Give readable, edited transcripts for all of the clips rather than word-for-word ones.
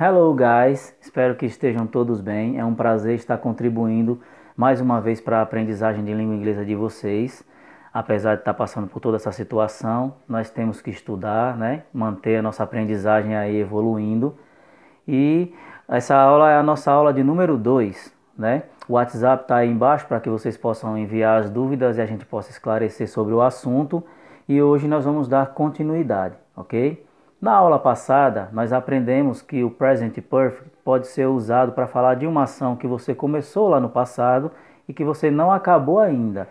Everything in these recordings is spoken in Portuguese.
Hello guys, espero que estejam todos bem. É um prazer estar contribuindo mais uma vez para a aprendizagem de língua inglesa de vocês. Apesar de estar passando por toda essa situação, nós temos que estudar, né? Manter a nossa aprendizagem aí evoluindo. E essa aula é a nossa aula de número 2, né? O WhatsApp está aí embaixo para que vocês possam enviar as dúvidas e a gente possa esclarecer sobre o assunto. E hoje nós vamos dar continuidade, ok? Na aula passada, nós aprendemos que o Present Perfect pode ser usado para falar de uma ação que você começou lá no passado e que você não acabou ainda.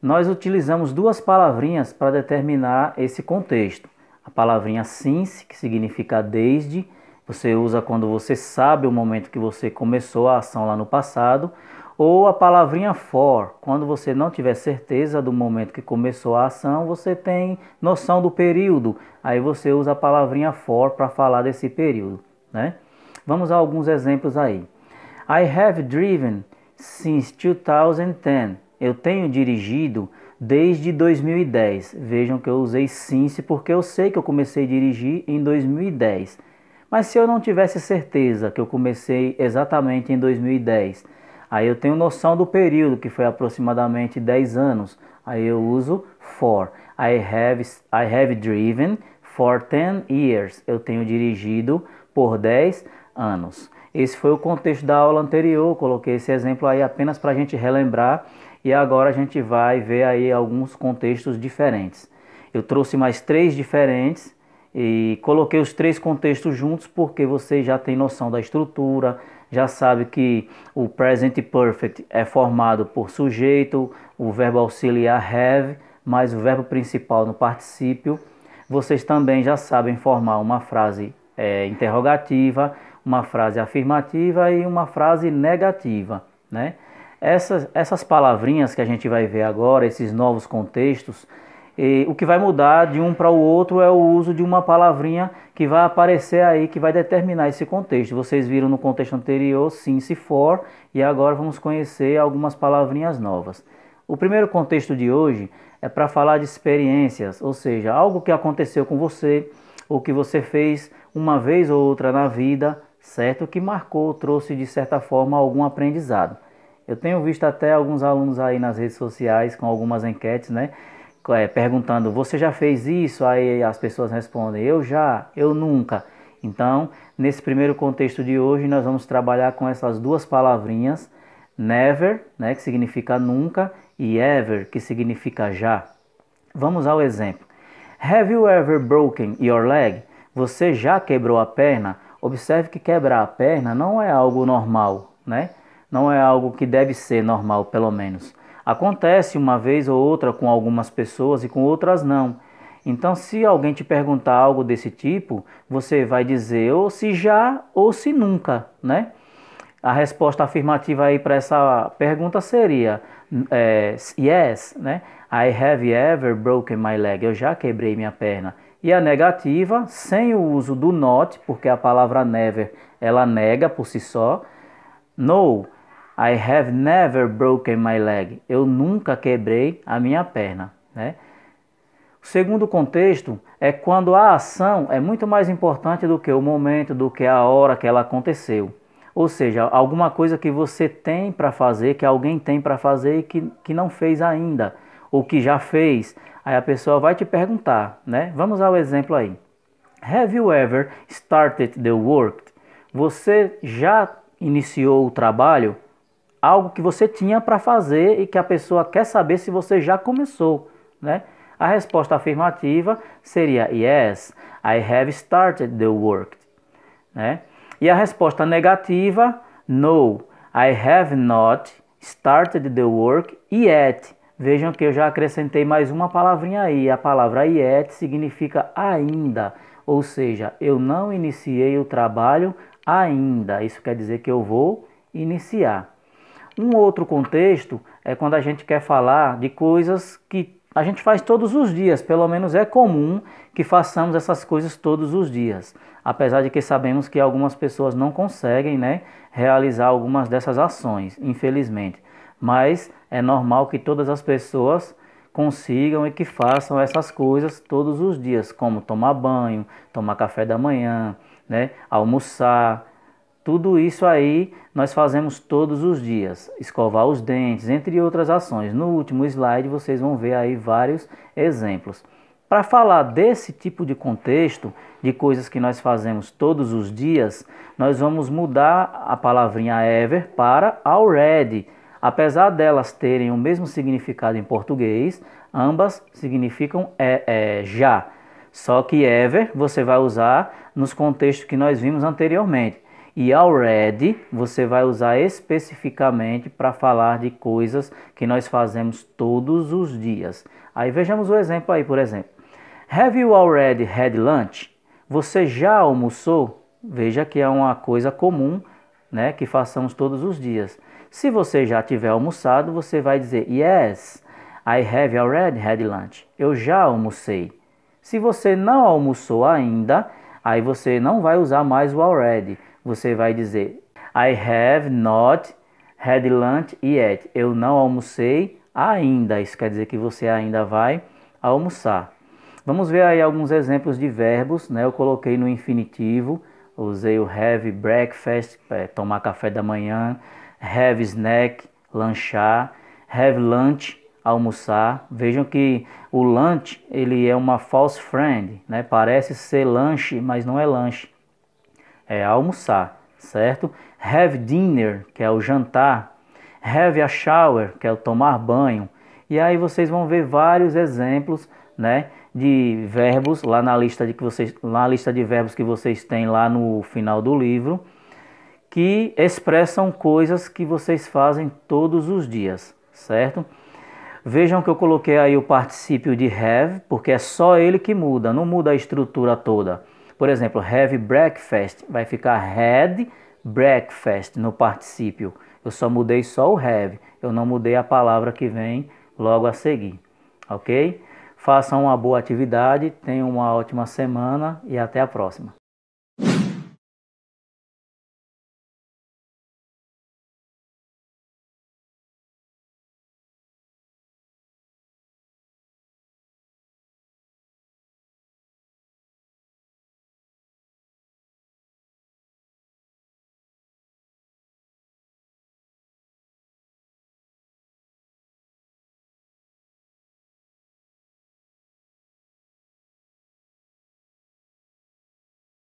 Nós utilizamos duas palavrinhas para determinar esse contexto. A palavrinha since, que significa desde, você usa quando você sabe o momento que você começou a ação lá no passado, ou a palavrinha for, quando você não tiver certeza do momento que começou a ação, você tem noção do período, aí você usa a palavrinha for para falar desse período, né? Vamos a alguns exemplos aí. I have driven since 2010. Eu tenho dirigido desde 2010. Vejam que eu usei since porque eu sei que eu comecei a dirigir em 2010. Mas se eu não tivesse certeza que eu comecei exatamente em 2010, aí eu tenho noção do período, que foi aproximadamente 10 anos. Aí eu uso for. I have driven for 10 years. Eu tenho dirigido por 10 anos. Esse foi o contexto da aula anterior. Coloquei esse exemplo aí apenas para a gente relembrar. E agora a gente vai ver aí alguns contextos diferentes. Eu trouxe mais 3 diferentes. E coloquei os 3 contextos juntos porque você já tem noção da estrutura, já sabe que o Present Perfect é formado por sujeito, o verbo auxiliar have, mais o verbo principal no particípio. Vocês também já sabem formar uma frase interrogativa, uma frase afirmativa e uma frase negativa, né? Essas palavrinhas que a gente vai ver agora, esses novos contextos, o que vai mudar de um para o outro é o uso de uma palavrinha que vai aparecer aí, que vai determinar esse contexto. Vocês viram no contexto anterior, since, for, e agora vamos conhecer algumas palavrinhas novas. O primeiro contexto de hoje é para falar de experiências, ou seja, algo que aconteceu com você, ou que você fez uma vez ou outra na vida, certo? Que marcou, trouxe de certa forma algum aprendizado. Eu tenho visto até alguns alunos aí nas redes sociais com algumas enquetes, né? Perguntando, você já fez isso? Aí as pessoas respondem, eu já, eu nunca. Então, nesse primeiro contexto de hoje, nós vamos trabalhar com essas duas palavrinhas, never, né, que significa nunca, e ever, que significa já. Vamos ao exemplo. Have you ever broken your leg? Você já quebrou a perna? Observe que quebrar a perna não é algo normal, né? Não é algo que deve ser normal, pelo menos. Acontece uma vez ou outra com algumas pessoas e com outras não. Então, se alguém te perguntar algo desse tipo, você vai dizer ou se já ou se nunca, né? A resposta afirmativa aí para essa pergunta seria yes, né? I have ever broken my leg. Eu já quebrei minha perna. E a negativa, sem o uso do not, porque a palavra never, ela nega por si só. No, I have never broken my leg. Eu nunca quebrei a minha perna, né? O segundo contexto é quando a ação é muito mais importante do que o momento, do que a hora que ela aconteceu. Ou seja, alguma coisa que você tem para fazer, que alguém tem para fazer e que não fez ainda, ou que já fez. Aí a pessoa vai te perguntar, né? Vamos ao exemplo aí. Have you ever started the work? Você já iniciou o trabalho? Algo que você tinha para fazer e que a pessoa quer saber se você já começou, né? A resposta afirmativa seria yes, I have started the work, né? E a resposta negativa, no, I have not started the work yet. Vejam que eu já acrescentei mais uma palavrinha aí. A palavra yet significa ainda, ou seja, eu não iniciei o trabalho ainda. Isso quer dizer que eu vou iniciar. Um outro contexto é quando a gente quer falar de coisas que a gente faz todos os dias, pelo menos é comum que façamos essas coisas todos os dias. Apesar de que sabemos que algumas pessoas não conseguem, né, realizar algumas dessas ações, infelizmente. Mas é normal que todas as pessoas consigam e que façam essas coisas todos os dias, como tomar banho, tomar café da manhã, né? Almoçar, tudo isso aí nós fazemos todos os dias. Escovar os dentes, entre outras ações. No último slide vocês vão ver aí vários exemplos. Para falar desse tipo de contexto, de coisas que nós fazemos todos os dias, nós vamos mudar a palavrinha ever para already. Apesar delas terem o mesmo significado em português, ambas significam já. Só que ever você vai usar nos contextos que nós vimos anteriormente. E already você vai usar especificamente para falar de coisas que nós fazemos todos os dias. Aí vejamos o exemplo aí, por exemplo. Have you already had lunch? Você já almoçou? Veja que é uma coisa comum, né, que façamos todos os dias. Se você já tiver almoçado, você vai dizer yes, I have already had lunch. Eu já almocei. Se você não almoçou ainda, aí você não vai usar mais o already. Você vai dizer I have not had lunch yet. Eu não almocei ainda. Isso quer dizer que você ainda vai almoçar. Vamos ver aí alguns exemplos de verbos, né? Eu coloquei no infinitivo, usei o have breakfast, tomar café da manhã, have snack, lanchar, have lunch, almoçar. Vejam que o lunch, ele é uma false friend, né? Parece ser lanche, mas não é lanche. É almoçar, certo? Have dinner, que é o jantar. Have a shower, que é o tomar banho. E aí vocês vão ver vários exemplos, né, de verbos lá na lista de verbos que vocês têm lá no final do livro, que expressam coisas que vocês fazem todos os dias, certo? Vejam que eu coloquei aí o particípio de have, porque é só ele que muda, não muda a estrutura toda. Por exemplo, have breakfast, vai ficar had breakfast no particípio. Eu só mudei só o have, eu não mudei a palavra que vem logo a seguir, ok? Façam uma boa atividade, tenham uma ótima semana e até a próxima.